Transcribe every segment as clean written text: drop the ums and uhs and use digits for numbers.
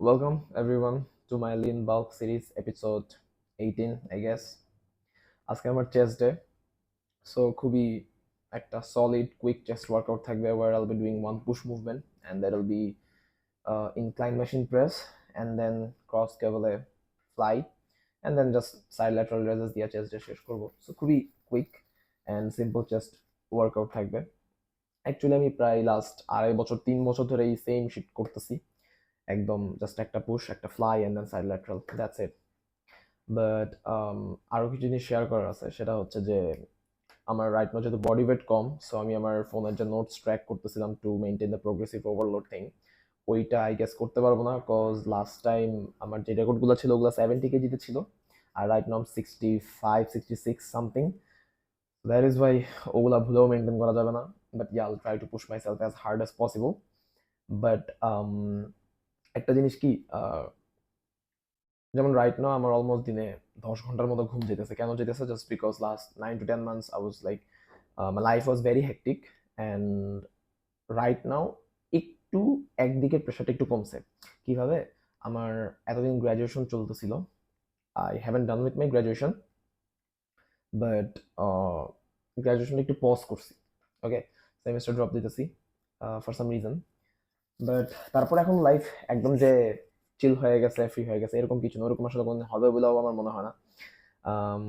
Welcome everyone to my lean bulk series episode 18 I guess. আজকে আমার chest day, so খুবই একটা solid quick chest workout থাকবে where I'll be doing one push movement and that will be incline machine press and then cross cable fly and then just side lateral raises দিয়ে chest day শেষ করব। So খুবই quick and simple chest workout থাকবে। Actually আমি প্রায় last 2.5 বছর 3 বছর ধরে এই সেম শিট করতেছি, একদম জাস্ট একটা পুশ একটা fly and then side lateral, that's it. But আরও কিছু জিনিস শেয়ার করার আছে, সেটা হচ্ছে যে আমার রাইট নাও যেহেতু বডি ওয়েট কম, সো আমি আমার ফোনের যে নোটস ট্র্যাক করতেছিলাম to maintain the progressive overload thing, ওইটা আই গেস করতে পারবো না, কজ লাস্ট টাইম আমার যে রেকর্ডগুলো ছিল ওগুলো 70 কেজিতে ছিল, আর right now 65 66 something. That is why ওগুলা ভুলেও মেনটেন করা যাবে না। But yeah, I'll try to push myself as hard as possible. But একটা জিনিস কি, যেমন রাইট নাও আমার অলমোস্ট দিনে 10 ঘন্টার মতো ঘুম যেতেছে। কেন যেতেছে? Just because last 9 to 10 months I was like, my life was very hectic and right now একটু একদিকে প্রেশারটা একটু কমছে। কিভাবে? আমার এতদিন গ্র্যাজুয়েশন চলতেছিল, I haven't done with my graduation, but গ্র্যাজুয়েশনটা একটু পজ করছি। ওকে, সেমিস্টার ড্রপ দিতেছি ফর সাম রিজন। বাট তারপর এখন লাইফ একদম যে চিল হয়ে গেছে, ফ্রি হয়ে গেছে, এরকম কিছু না। ওরকম আসলে কোনো হবে বলেও আমার মনে হয় না। আম,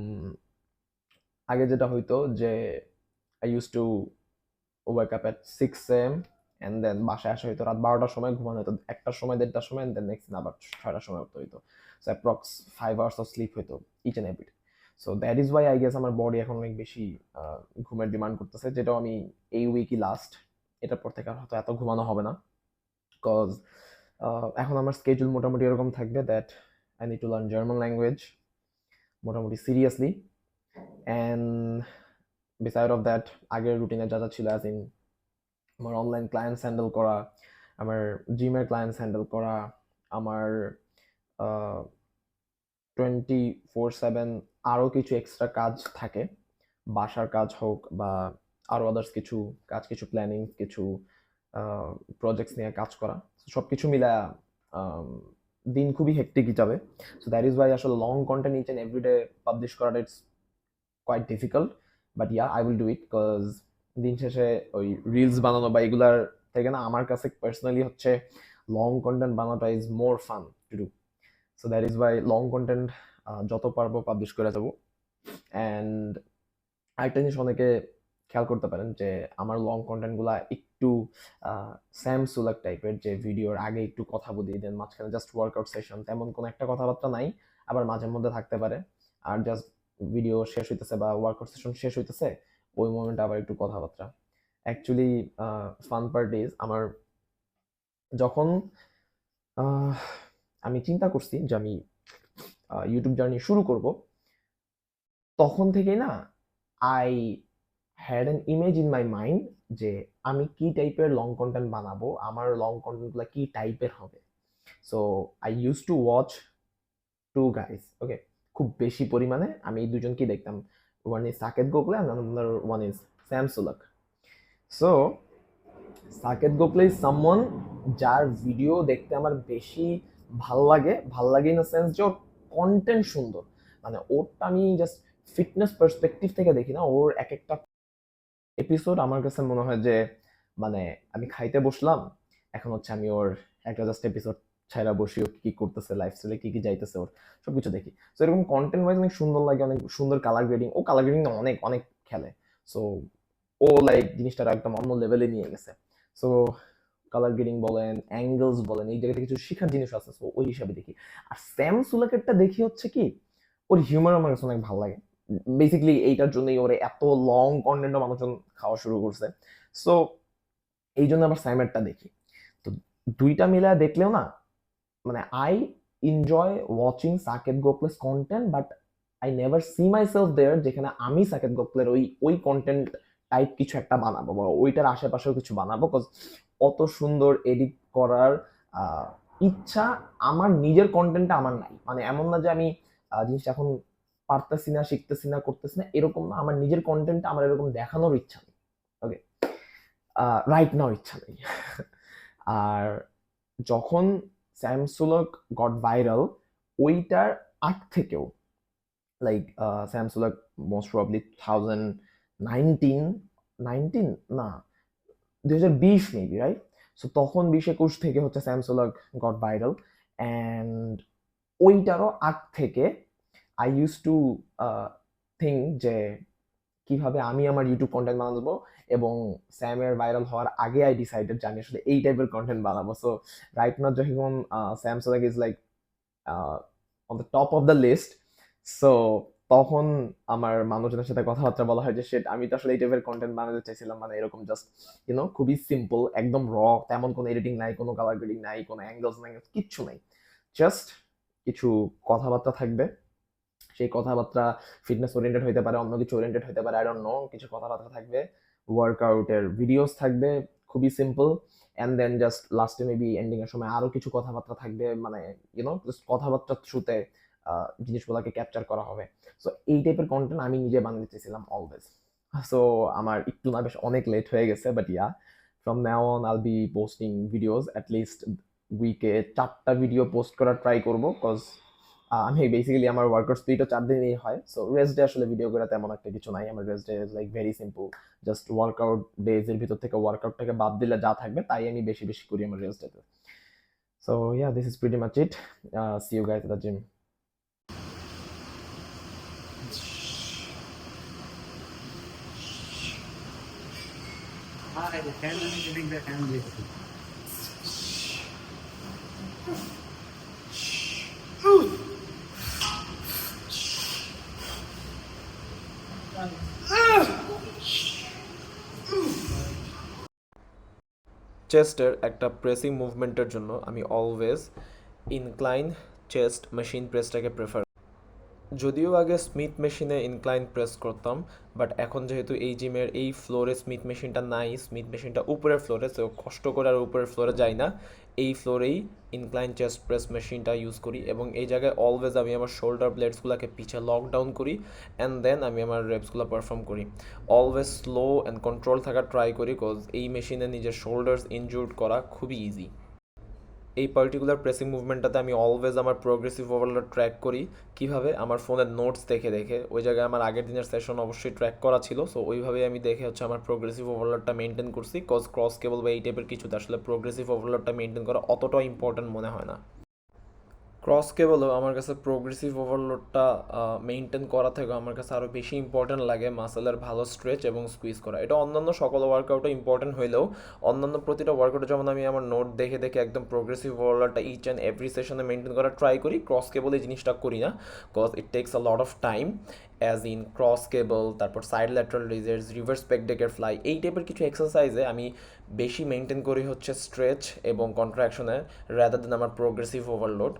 আগে যেটা হইতো যে I use to wake up at 6 AM and then বাসায় আসা হইতো রাত 12টার সময়, ঘুমানো হতো 1টার সময় 1:30টার সময়, দেন নেক্সট দিন আবার 6টার সময় উঠতে হইতো। So approx 5 hours of sleep হইতো each and every. So that is why I guess আমার বডি এখন অনেক বেশি ঘুমের ডিমান্ড করতেছে, যেটাও আমি এই উইকই লাস্ট, এটার পর থেকে আর হয়তো এত ঘুমানো হবে না। কজ এখন আমার স্কেজুল মোটামুটি এরকম থাকবে that I need to learn German language মোটামুটি seriously, and beside of that আগের রুটিনে যা যা ছিল, অ্যাজ ইন আমার অনলাইন ক্লায়েন্টস হ্যান্ডেল করা, আমার জিমের ক্লায়েন্টস হ্যান্ডেল করা, আমার 24/7 আরও কিছু এক্সট্রা কাজ থাকে, বাসার কাজ হোক বা আরও আদার্স কিছু কাজ, কিছু প্ল্যানিং, কিছু প্রজেক্টস নিয়ে কাজ করা, সব কিছু মিলা দিন খুবই হেক্টিকই যাবে। সো দ্যাট ইজ ওয়াই আসলে long content each and everyday publish করাটা it's quite difficult. But yeah, I will do it, because দিন শেষে ওই রিলস বানানো বা এগুলার থেকে না, আমার কাছে পার্সোনালি হচ্ছে লং কন্টেন্ট বানানোটা is more fun to do. So that is Y long content যত পারবো পাবলিশ করে যাবো। অ্যান্ড আরেকটা জিনিস অনেকে খেয়াল করতে পারেন যে আমার লং কন্টেন্টগুলা একটু স্যাম সুলাক টাইপের, যে ভিডিওর আগে একটু কথা বলি, দেন মাঝখানে জাস্ট ওয়ার্কআউট সেশন, তেমন কোনো একটা কথাবার্তা নাই। আবার মাঝে মধ্যে থাকতে পারে, আর জাস্ট ভিডিও শেষ হইতেছে বা ওয়ার্কআউট সেশন শেষ হইতেছে, ওই মোমেন্টে আবার একটু কথাবার্তা। অ্যাকচুয়ালি ফান পার্ট ইজ, আমার যখন আমি চিন্তা করছি যে আমি ইউটিউব জার্নি শুরু করব, তখন থেকেই না I had an image in my mind যে আমি কি টাইপের লং কন্টেন্ট বানাবো, আমার লং কন্টেন্টগুলো কি টাইপের হবে। So I use to watch two guys, okay, খুব বেশি পরিমাণে আমি এই দুজনকেই দেখতাম। One is Saket Gokhale and another one is Sam Sulek. So Saket Gokhale is someone যার ভিডিও দেখতে আমার বেশি ভাল লাগে ইন দ্য সেন্স যে ওর কন্টেন্ট সুন্দর। মানে ওরটা আমি জাস্ট ফিটনেস পার্সপেক্টিভ থেকে দেখি না, ওর এক একটা এপিসোড আমার কাছে মনে হয় যে, মানে আমি খাইতে বসলাম, এখন হচ্ছে আমি ওর একটা জাস্ট এপিসোড ছাইরা বসি, ও কি করতেছে, লাইফস্টাইলে কি কি যাইতেছে, ওর সবকিছু দেখি। সো এরকম কন্টেন্ট ওয়াইজ অনেক সুন্দর লাগে, অনেক সুন্দর কালার গ্রেডিং, ও কালার গ্রেডিং অনেক অনেক খেলে। সো ও লাইক জিনিসটা একদম অন্য লেভেলে নিয়ে গেছে। সো কালার গ্রেডিং বলেন, অ্যাঙ্গেলস বলেন, এই জায়গাতে কিছু শেখার জিনিস আছে, সো ওই হিসাবে দেখি। আর স্যাম সুলাকেরটা দেখি হচ্ছে কি, ওর হিউমার আমার কাছে অনেক ভালো লাগে। বেসিক্যালি এইটার জন্যই ওরে এত লং কন্টেন্টও মানুষজন খাওয়া শুরু করছে। সো এই জন্য আবার স্যামেরটা দেখি। তো দুইটা মিলা দেখলেও না, মানে I enjoy watching Saket Gokhale's content, but I never see myself there যেখানে আমি সাকেত গোখলের ওই ওই কন্টেন্ট টাইপ কিছু একটা বানাবো বা ওইটার আশেপাশেও কিছু বানাবো, বিকজ অত সুন্দর এডিট করার আহ, ইচ্ছা আমার নিজের কন্টেন্টটা আমার নাই। মানে এমন না যে আমি জিনিসটা এখন পারতেছি না, শিখতেছি না, করতেছি না, এরকম না। আমার নিজের কন্টেন্টটা আমার এরকম দেখানোর ইচ্ছা নেই। ওকে, রাইট নাও ইচ্ছা নেই। আর যখন স্যামসুলক গট ভাইরাল ওইটার আগ থেকেও লাইক স্যামসুলক মোস্ট প্রবলি 2019 না 2020 মেবি, রাইট? সো তখন 20-21 থেকে হচ্ছে স্যামসুলক গট ভাইরাল, অ্যান্ড ওইটারও আগ থেকে আই ইউজ টু থিঙ্ক যে কিভাবে আমি আমার ইউটিউব কন্টেন্ট বানাবো, এবং স্যামের ভাইরাল হওয়ার আগে আই ডিসাইডেড যে আমি আসলে এই টাইপের কন্টেন্ট বানাবো। সো রাইট নাও যখন Sam Sulek is like on the top of the list, so তখন আমার মানুষজনের সাথে কথাবার্তা বলা হয় যে সেট আমি তো আসলে এই টাইপের কন্টেন্ট বানাতে চাইছিলাম, মানে এরকম জাস্ট খুবই সিম্পল, একদম র, তেমন কোনো এডিটিং নাই, কোনো কালার গ্রেডিং নাই, কোনো অ্যাঙ্গেলস নাই, কিচ্ছু নাই, জাস্ট কিছু কথাবার্তা থাকবে। সেই কথাবার্তা ফিটনেস ওরিয়েন্টেড হতে পারে, অন্য কিছু ওরিয়েন্টেড হতে পারে, আই ডোন্ট নো, কিছু কথাবার্তা থাকবে, ওয়ার্কআউটের ভিডিওস থাকবে, খুবই সিম্পল, অ্যান্ড দেন জাস্ট লাস্টে মেবি এন্ডিং এর সময় আরো কিছু কথাবার্তা থাকবে, মানে জাস্ট কথাবার্তার থ্রুতে জিনিসগুলোকে ক্যাপচার করা হবে। সো এই টাইপের কন্টেন্ট আমি নিজে বানাতে চেয়েছিলাম অলওয়েজ। সো আমার একটু না বেশ অনেক লেট হয়ে গেছে, but yeah, from now on আইল বি পোস্টিং ভিডিওস অ্যাটলিস্ট উইকে 4টা ভিডিও পোস্ট করার ট্রাই করবো, কজ আমি বেসিক্যালি আমার ওয়ার্কআউট স্প্লিটও 4 দিনেই হয়। সো রেস্ট ডে আসলে ভিডিও করে তেমন একটা কিছু নাই, আমার rest day is like very simple, just workout days এর ভিতর থেকে ওয়ার্কআউটটাকে বাদ দিলে যা থাকবে তাই আমি বেশি বেশি করি আমার রেস্ট ডেতে। So yeah, this is pretty much it. See you guys at the gym. Hi, the camera is getting the camera. চেস্টের একটা প্রেসিং মুভমেন্টের জন্য আমি অলওয়েজ ইনক্লাইন চেস্ট মেশিন প্রেসটাকে প্রেফার। যদিও আগে স্মিথ মেশিনে ইনক্লাইন প্রেস করতাম, বাট এখন যেহেতু এই জিমের এই ফ্লোরে স্মিথ মেশিনটা নাই, স্মিথ মেশিনটা উপরের ফ্লোরে, তো কষ্ট করে আর উপরের ফ্লোরে যাই না, এই ফ্লোরেই ইনক্লাইন চেস্ট প্রেস মেশিনটা ইউজ করি, এবং এই জায়গায় অলওয়েজ আমি আমার শোল্ডার ব্লেডসগুলোকে পিছিয়ে লকডাউন করি, অ্যান্ড দেন আমি আমার রেপসগুলো পারফর্ম করি। অলওয়েজ স্লো অ্যান্ড কন্ট্রোল থাকার ট্রাই করি, কজ এই মেশিনে নিজের শোল্ডার্স ইনজুর্ড করা খুবই ইজি। এই পার্টিকুলার প্রেসিং মুভমেন্টটাতে আমি অলওয়েজ আমার প্রোগ্রেসিভ ওভারলোড ট্র্যাক করি। কিভাবে? আমার ফোনের নোটস দেখে দেখে, ওই জায়গায় আমার আগের দিনের সেশন অবশ্যই ট্র্যাক করা ছিল, সো ওইভাবেই আমি দেখে হচ্ছে আমার প্রোগ্রেসিভ ওভারলোডটা মেনটেন করছি, কজ ক্রস কেবল বা এই টাইপের কিছুতে আসলে প্রোগ্রেসিভ ওভারলোডটা মেনটেন করা অতটা ইম্পর্ট্যান্ট মনে হয় না। ক্রস কেবলও আমার কাছে প্রোগ্রেসিভ ওভারলোডটা মেনটেন করা থেকে আমার কাছে আরও বেশি ইম্পর্ট্যান্ট লাগে মাসেলের ভালো স্ট্রেচ এবং স্কুইজ করা। এটা অন্যান্য সকল ওয়ার্কআউটও ইম্পর্ট্যান্ট হইলেও অন্যান্য প্রতিটা ওয়ার্কআউটে যেমন আমি আমার নোট দেখে দেখে একদম প্রোগ্রেসিভ ওভারলোডটা ইচ অ্যান্ড এভরি সেশনে মেনটেন করার ট্রাই করি, ক্রস কেবল এই জিনিসটা করি না, cause it takes a lot of time, as in cross cable, তারপর সাইড ল্যাটারাল রেজেস, রিভার্স পেক ডেকের ফ্লাই, এই টাইপের কিছু এক্সারসাইজে আমি বেশি মেনটেন করি হচ্ছে স্ট্রেচ এবং কন্ট্রাকশনে রাদার দেন আমার প্রোগ্রেসিভ ওভারলোড।